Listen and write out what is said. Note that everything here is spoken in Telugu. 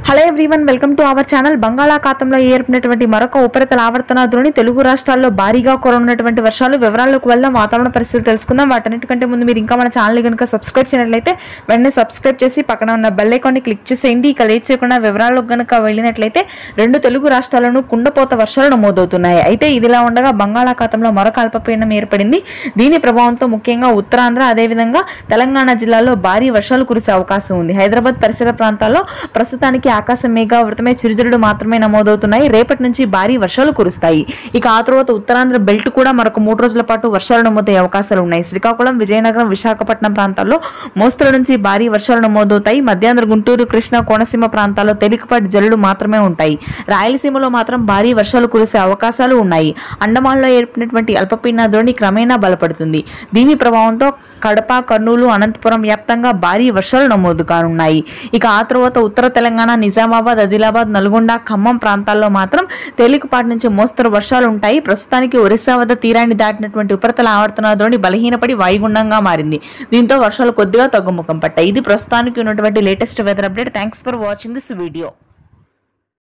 Hello everyone, welcome to our channel. బంగాళాఖాతంలో ఏర్పడినటువంటి మరొక ఉపరితల ఆవర్తన ద్రోణి తెలుగు రాష్ట్రాల్లో భారీగా కురవనున్నటువంటి వర్షాలు వివరాల్లోకి వెళ్దాం. వాతావరణ పరిస్థితులు తెలుసుకుందాం. వాటన్నిటికంటే ముందు మీరు ఇంకా మన ఛానల్ కనుక సబ్స్క్రైబ్ చేయనట్లయితే వెంటనే సబ్స్క్రైబ్ చేసి పక్కన ఉన్న బెల్ ఐకాన్ని క్లిక్ చేసేయండి. ఇక లేట్ చేయకుండా వివరాల్లోకి కనుక వెళ్ళినట్లయితే రెండు తెలుగు రాష్ట్రాల్లోనూ కుండపోత వర్షాలు నమోదవుతున్నాయి. అయితే ఇదిలా ఉండగా బంగాళాఖాతంలో మరొక అల్పపీడనం ఏర్పడింది. దీని ప్రభావంతో ముఖ్యంగా ఉత్తరాంధ్ర అదేవిధంగా తెలంగాణ జిల్లాల్లో భారీ వర్షాలు కురిసే అవకాశం ఉంది. హైదరాబాద్ పరిసర ప్రాంతాల్లో ప్రస్తుతానికి ఆకాశం మేఘావృతమై చిరుజల్లులు మాత్రమే నమోదవుతున్నాయి. రేపటి నుంచి భారీ వర్షాలు కురుస్తాయి. ఇక ఆ తర్వాత ఉత్తరాంధ్ర బెల్ట్ కూడా మరొక 3 రోజుల పాటు వర్షాలు నమోదయ్యే అవకాశాలు ఉన్నాయి. శ్రీకాకుళం, విజయనగరం, విశాఖపట్నం ప్రాంతాల్లో మోస్తరు నుంచి భారీ వర్షాలు నమోదవుతాయి. మధ్యాంధ్ర, గుంటూరు, కృష్ణా, కోనసీమ ప్రాంతాల్లో తేలికపాటి జల్లులు మాత్రమే ఉంటాయి. రాయలసీమలో మాత్రం భారీ వర్షాలు కురిసే అవకాశాలు ఉన్నాయి. అండమాన్లో ఏర్పడినటువంటి అల్పపీడన ద్రోణి క్రమేణా బలపడుతుంది. దీని ప్రభావంతో కడప, కర్నూలు, అనంతపురం వ్యాప్తంగా భారీ వర్షాలు నమోదు కానున్నాయి. ఇక ఆ తర్వాత ఉత్తర తెలంగాణ, నిజామాబాద్, ఆదిలాబాద్, నల్గొండ, ఖమ్మం ప్రాంతాల్లో మాత్రం తేలికపాటి నుంచి మోస్తరు వర్షాలు ఉంటాయి. ప్రస్తుతానికి ఒరిస్సా వద్ద తీరాన్ని దాటినటువంటి ఉపరితల ఆవర్తన ద్రోణి బలహీనపడి వాయుగుండంగా మారింది. దీంతో వర్షాలు కొద్దిగా తగ్గుముఖం పట్టాయి. ఇది ప్రస్తుతానికి ఉన్నటువంటి latest weather update. Thanks for watching this video.